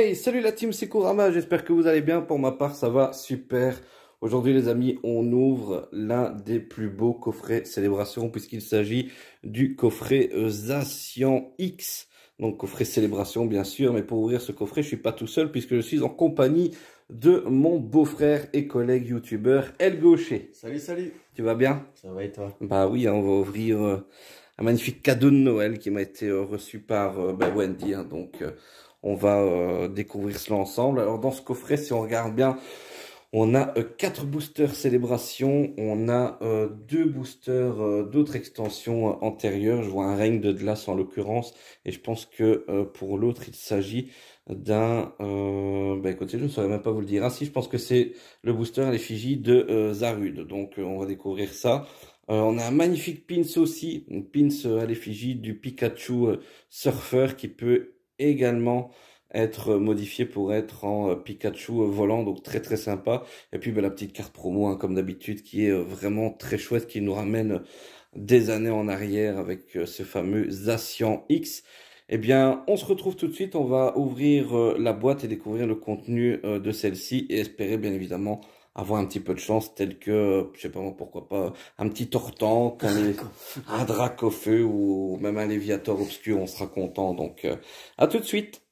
Hey, salut la team, c'est Kurama, j'espère que vous allez bien. Pour ma part, ça va super. Aujourd'hui les amis, on ouvre l'un des plus beaux coffrets célébration puisqu'il s'agit du coffret Zacian X. Donc coffret célébration bien sûr, mais pour ouvrir ce coffret, je suis pas tout seul puisque je suis en compagnie de mon beau-frère et collègue youtubeur El Gaucher. Salut, salut. Tu vas bien? Ça va et toi? Bah oui, hein, on va ouvrir un magnifique cadeau de Noël qui m'a été reçu par Wendy. Hein, donc on va découvrir cela ensemble. Alors dans ce coffret, si on regarde bien, on a 4 boosters célébration, on a 2 boosters d'autres extensions antérieures. Je vois un règne de glace en l'occurrence, et je pense que pour l'autre, il s'agit d'un... bah écoutez, je ne saurais même pas vous le dire. Ah si, je pense que c'est le booster à l'effigie de Zarude. Donc on va découvrir ça. On a un magnifique pins aussi, une pins à l'effigie du Pikachu surfeur qui peut également être modifié pour être en Pikachu volant, donc très très sympa. Et puis la petite carte promo, hein, comme d'habitude, qui est vraiment très chouette, qui nous ramène des années en arrière avec ce fameux Zacian X. Eh bien, on se retrouve tout de suite, on va ouvrir la boîte et découvrir le contenu de celle-ci et espérer bien évidemment avoir un petit peu de chance, tel que, je sais pas moi, pourquoi pas, un petit Tortank, un Dracofeu ou même un Léviator obscur, on sera content. Donc, à tout de suite.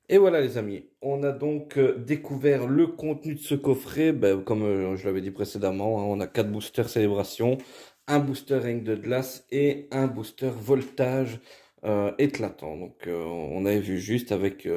Et voilà les amis, on a donc découvert le contenu de ce coffret. Ben, comme je l'avais dit précédemment, hein, on a 4 boosters célébration, un booster règne de glace et un booster voltage éclatant. Donc on avait vu juste avec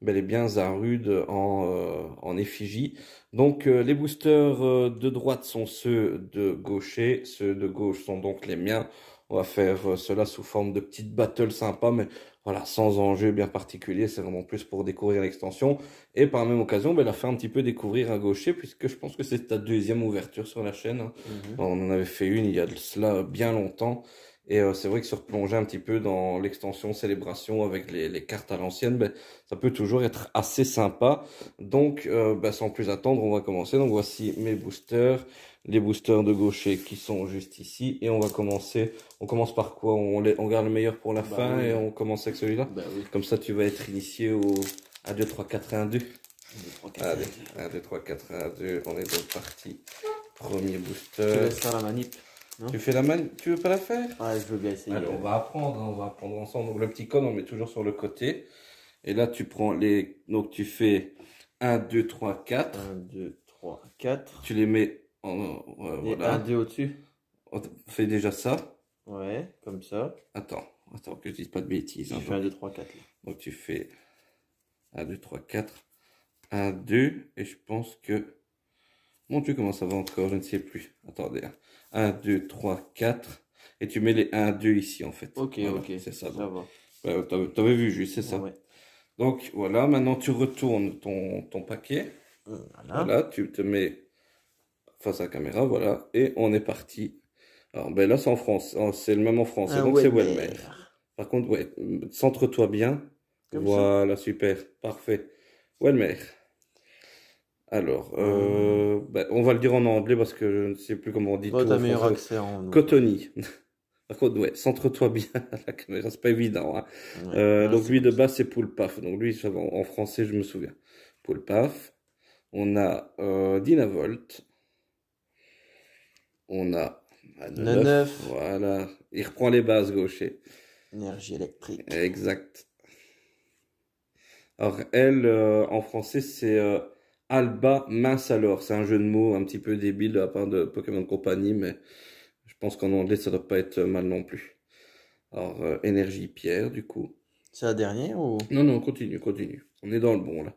bel et bien Zarude en effigie. Donc les boosters de droite sont ceux de gaucher, ceux de gauche sont donc les miens. On va faire cela sous forme de petites battles sympas, mais voilà, sans enjeu bien particulier, c'est vraiment plus pour découvrir l'extension. Et par la même occasion, la faire un petit peu découvrir à gaucher, puisque je pense que c'est ta deuxième ouverture sur la chaîne. Hein. On en avait fait une il y a de cela bien longtemps. Et c'est vrai que se replonger un petit peu dans l'extension célébration avec les cartes à l'ancienne, ça peut toujours être assez sympa. Donc, sans plus attendre, on va commencer. Donc voici mes boosters, les boosters de gaucher qui sont juste ici. Et on va commencer. On commence par quoi? On garde le meilleur pour la fin et on commence avec celui-là. Oui. Comme ça, tu vas être initié au 1, 2, 3, 4 et 1, 2. 1, 2, 3, 4, Allez, 1, 2, 3, 4 et 1, 2. On est donc parti. Premier Tu booster. laisses faire la manip. Non, Tu fais la main, tu veux pas la faire? ouais, je veux bien essayer. Allez, on va apprendre, hein, on va apprendre ensemble. Donc le petit code, on met toujours sur le côté. Et là, tu prends les... Donc tu fais 1, 2, 3, 4. 1, 2, 3, 4. Tu les mets en... Et voilà. 1, 2 au-dessus. On fait déjà ça. Ouais, comme ça. Attends que je dise pas de bêtises. Je Hein, fais 1, 2, 3, 4 là. donc tu fais 1, 2, 3, 4. 1, 2. Et je pense que... Mon Dieu, comment ça va encore? Je ne sais plus. Attendez. 1, 2, 3, 4. Et tu mets les 1, 2 ici, en fait. Ok, voilà, ok. c'est ça. Ça va. Ouais, t'avais vu juste, c'est ça. Ouais. Donc, voilà. Maintenant, tu retournes ton paquet. Voilà. Voilà. Tu te mets face à la caméra. Voilà. Et on est parti. Alors, là, c'est en France. C'est le même en français. Donc, c'est Welmer. Par contre, ouais, centre-toi bien. Comme voilà, super. Parfait. Welmer. Alors, on va le dire en anglais parce que je ne sais plus comment on dit tout T'as en meilleur français. accès en... Cotony. Par contre, ouais, centre-toi bien à la caméra, c'est pas évident. Hein. Ouais, donc lui de base c'est Poulpaf. Donc lui, en français, je me souviens. Poulpaf. On a Dynavolt. On a Neuf. Voilà. Il reprend les bases gaucher. Énergie électrique. Exact. Alors elle, en français, c'est Alba Mince alors. C'est un jeu de mots un petit peu débile de la part de Pokémon Company, mais je pense qu'en anglais, ça doit pas être mal non plus. Alors, énergie pierre, du coup. C'est la dernière ou... Non, continue. On est dans le bon, là.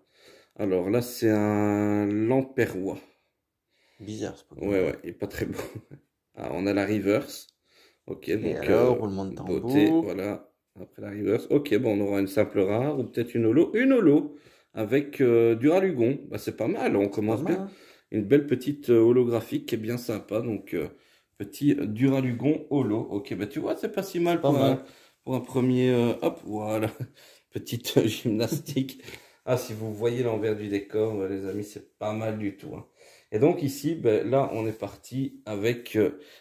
Alors, là, c'est un Lamperrois. Bizarre, c'est pas Ouais, il est pas très beau. Ah, on a la reverse. Ok, Et donc, alors, roulement de tambour. beauté, voilà. Après la reverse. Ok, on aura une simple rare ou peut-être une holo. Une holo avec du Ralugon. C'est pas mal, on commence bien. Hein. Une belle petite holographique qui est bien sympa, donc... petit Duralugon holo. Ok, tu vois, c'est pas si mal, pour un premier... hop, voilà. Petite gymnastique. Ah, si vous voyez l'envers du décor, les amis, c'est pas mal du tout. Hein. Et donc ici, là, on est parti avec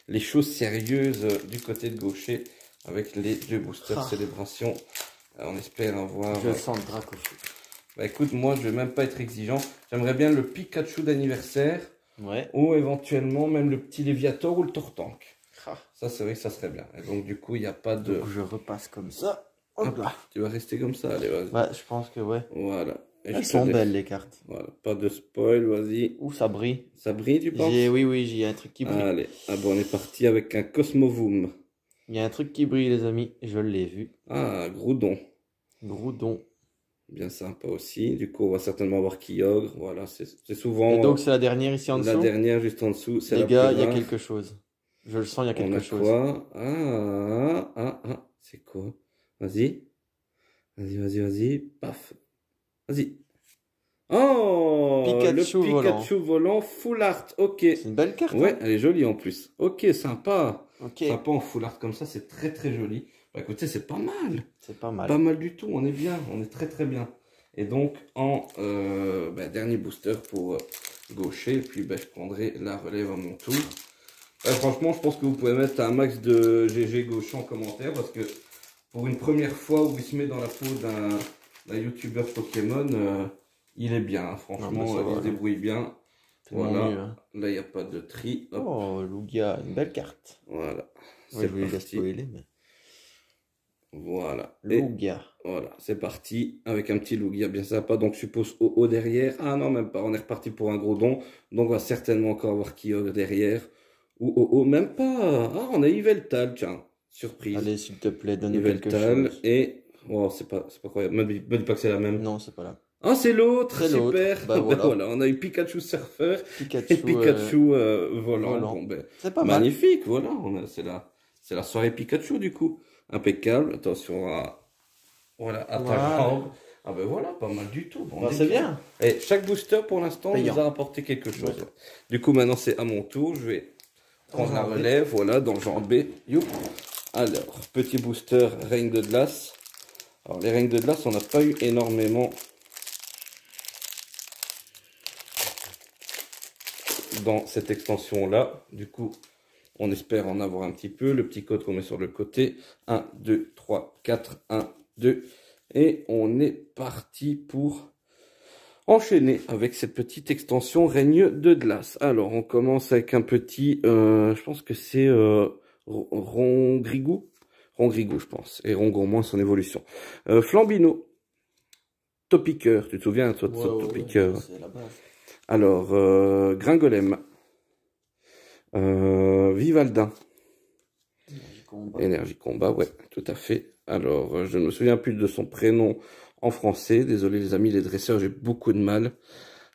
les choses sérieuses du côté de gaucher, avec les 2 boosters célébration Alors, on espère avoir... Je sens Dracochu. Bah écoute, moi je vais même pas être exigeant. J'aimerais bien le Pikachu d'anniversaire. Ouais. Ou éventuellement même le petit Léviator ou le Tortank. Ah. Ça c'est vrai que ça serait bien. Et donc du coup il n'y a pas de... Donc je repasse comme ça. Hop là. Tu vas rester comme ça, allez vas-y. Ouais, je pense que ouais. Voilà. Et Elles je te sont laisse. belles les cartes. Voilà, pas de spoil, vas-y. Ouh, ça brille. Ça brille tu penses? Oui, oui, j'ai un truc qui brille. Allez, ah bon, on est parti avec un Cosmovoom. Il y a un truc qui brille les amis, je l'ai vu. Ah, Groudon. Groudon. Bien sympa aussi. Du coup, on va certainement avoir Kyogre. Voilà, c'est souvent Et donc c'est la dernière ici en dessous. la dernière juste en dessous. C'est les la gars, plus il y a rare. quelque chose. Je le sens, il y a On quelque a chose. quoi? C'est quoi? Vas-y. Vas-y. Paf. Vas-y. Oh! Pikachu le Pikachu volant full art. Ok. C'est une belle carte. Ouais, Hein. elle est jolie en plus. Ok, sympa. Ok. Sympa en full art comme ça, c'est très très joli. Bah écoutez, c'est pas mal. C'est pas mal. Pas mal du tout, on est bien, on est très très bien. Et donc en dernier booster pour gaucher, et puis je prendrai la relève à mon tour. Franchement, je pense que vous pouvez mettre un max de GG gauche en commentaire, parce que pour une première fois où il se met dans la peau d'un youtubeur Pokémon, il est bien, hein. Franchement, Non, il se débrouille bien. Voilà, mieux, hein. là il n'y a pas de tri. Hop. Oh, Lugia, une belle carte. Voilà, Ouais, je vais la spoiler, mais... Voilà. Lugia. Voilà, c'est parti avec un petit Lugia bien sympa. Donc, je suppose au derrière. Ah non, même pas. On est reparti pour un gros don. Donc, on va certainement encore avoir Kyogre derrière. Ou même pas. Ah, on a Yveltal, tiens. Surprise. Allez, s'il te plaît, donne-nous quelque Yveltal chose. et. Oh, c'est pas croyable. Me dis pas que c'est la même. Non, c'est pas là. Ah, c'est l'autre. C'est l'autre. Super. Bah, voilà. On a eu Pikachu Surfer Pikachu, et Pikachu volant. volant. Bon, c'est pas mal. magnifique. Voilà. C'est la soirée Pikachu du coup. Impeccable. Attention à. Voilà, à ta jambe. Ah ben voilà, pas mal du tout. Bon, Bah, c'est bien. Et chaque booster pour l'instant Payant. nous a apporté quelque chose. Ouais. Du coup maintenant c'est à mon tour. Je vais prendre la relève. Voilà, dans le genre B. Youp. Alors, petit booster règne de glace. Alors les règnes de glace, on n'a pas eu énormément dans cette extension là. Du coup, on espère en avoir un petit peu. Le petit code qu'on met sur le côté. 1, 2, 3, 4, 1, 2. Et on est parti pour enchaîner avec cette petite extension règne de glace. Alors, on commence avec un petit, je pense que c'est Rongrigou. Rongrigou, je pense. Et Rongourmand, son évolution. Flambino. Topiqueur. Tu te souviens, toi, de ce Topiqueur? C'est la base. Alors, Gringolem. Vivaldin. Énergie combat, ouais, tout à fait. Alors, je ne me souviens plus de son prénom en français. Désolé les amis, les dresseurs, j'ai beaucoup de mal.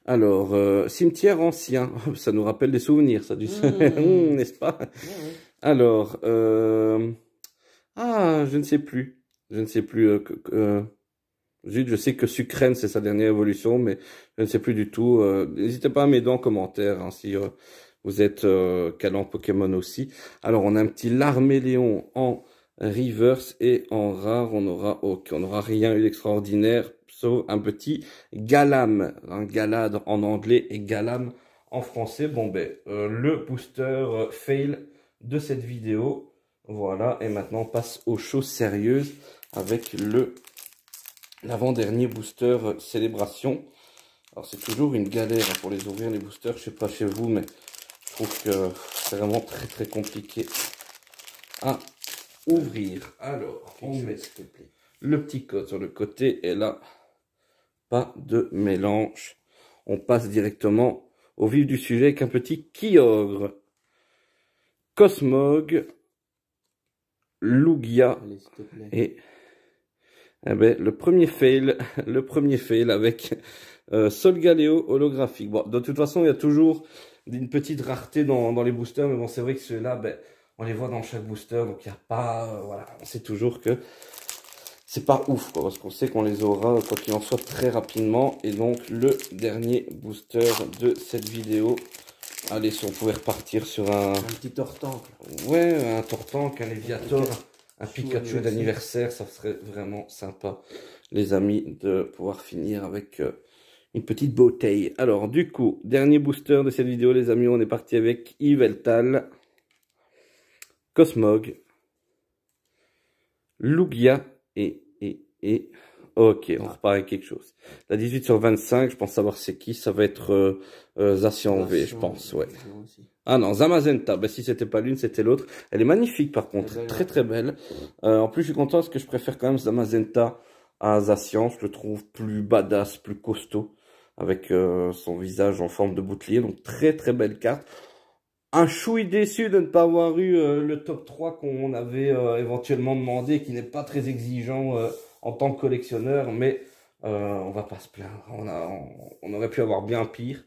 Alors, cimetière ancien. Ça nous rappelle des souvenirs, ça, n'est-ce pas? Alors, je ne sais plus. Je ne sais plus. Je sais que Sucrène, c'est sa dernière évolution, mais je ne sais plus du tout. N'hésitez pas à m'aider en commentaire hein, si vous êtes calant Pokémon aussi. Alors, on a un petit Larméléon en reverse et en rare, on aura rien eu d'extraordinaire, sauf un petit Galam. Un Galade en anglais et Galam en français. Bon, le booster fail de cette vidéo. Voilà, et maintenant on passe aux choses sérieuses avec l'avant-dernier booster célébration. Alors c'est toujours une galère pour les ouvrir les boosters, je sais pas chez vous, mais je trouve que c'est vraiment très très compliqué à ouvrir. Alors on met le petit code sur le côté et là pas de mélange. On passe directement au vif du sujet avec un petit Kyogre, Cosmog, Lugia et le premier fail avec Solgaleo holographique. Bon, de toute façon, il y a toujours une petite rareté dans les boosters, mais bon, c'est vrai que ceux-là, on les voit dans chaque booster, donc il n'y a pas, voilà, on sait toujours que c'est pas ouf, quoi, parce qu'on sait qu'on les aura, quoi qu'il en soit, très rapidement. Et donc, le dernier booster de cette vidéo. Allez, si on pouvait repartir sur un petit Tortank. Ouais, un Tortank, un Léviator, un Pikachu d'anniversaire, ça serait vraiment sympa, les amis, de pouvoir finir avec une petite bouteille. Alors, du coup, dernier booster de cette vidéo, les amis, on est parti avec Yveltal, Cosmog, Lugia et Et ok, on repart avec quelque chose. La 18 sur 25, je pense savoir c'est qui. Ça va être Zacian V, je pense, ouais. Ah non, Zamazenta. Ben, si c'était pas l'une, c'était l'autre. Elle est magnifique par contre, Belle, très très belle. En plus, je suis content parce que je préfère quand même Zamazenta à Zacian. Je le trouve plus badass, plus costaud, avec son visage en forme de bouclier. Donc très très belle carte. Un chouï déçu de ne pas avoir eu le top 3 qu'on avait éventuellement demandé, qui n'est pas très exigeant en tant que collectionneur, mais on va pas se plaindre. On aurait pu avoir bien pire.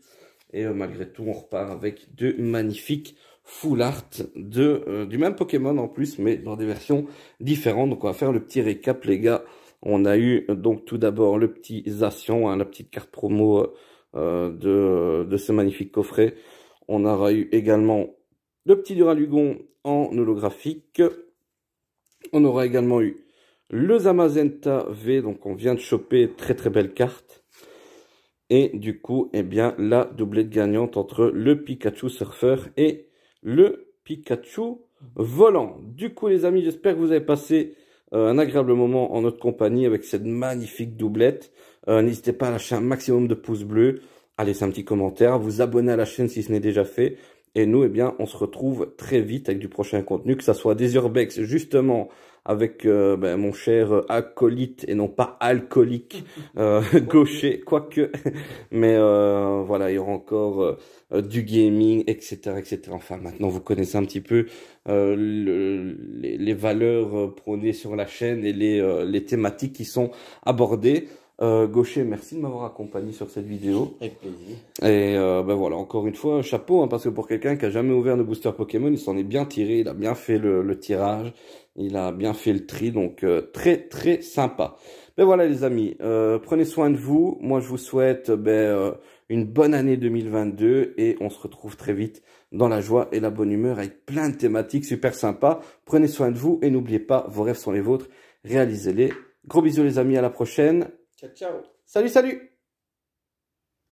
Et malgré tout, on repart avec deux magnifiques full art du même Pokémon en plus, mais dans des versions différentes. Donc on va faire le petit récap, les gars. On a eu donc tout d'abord le petit Zacian, hein, la petite carte promo de ce magnifique coffret. On aura eu également le petit Duralugon en holographique. On aura également eu le Zamazenta V, donc on vient de choper, très très belle carte. Et du coup, eh bien, la doublette gagnante entre le Pikachu Surfer et le Pikachu Volant. Du coup, les amis, j'espère que vous avez passé un agréable moment en notre compagnie avec cette magnifique doublette. N'hésitez pas à lâcher un maximum de pouces bleus, à laisser un petit commentaire, à vous abonner à la chaîne si ce n'est déjà fait. Et nous, eh bien, on se retrouve très vite avec du prochain contenu, que ça soit des Urbex, justement, avec mon cher acolyte et non pas alcoolique gaucher, quoique. Mais voilà, il y aura encore du gaming, etc., etc. Enfin, maintenant, vous connaissez un petit peu les valeurs prônées sur la chaîne et les thématiques qui sont abordées. Gaucher, merci de m'avoir accompagné sur cette vidéo. Avec plaisir. Et voilà, encore une fois, chapeau, hein, parce que pour quelqu'un qui a jamais ouvert de booster Pokémon, il s'en est bien tiré, il a bien fait le tirage, il a bien fait le tri, donc très très sympa. Ben voilà les amis, prenez soin de vous, moi je vous souhaite une bonne année 2022 et on se retrouve très vite dans la joie et la bonne humeur avec plein de thématiques super sympas. Prenez soin de vous et n'oubliez pas, vos rêves sont les vôtres, réalisez-les. Gros bisous les amis, à la prochaine. Ciao, ciao. Salut, salut!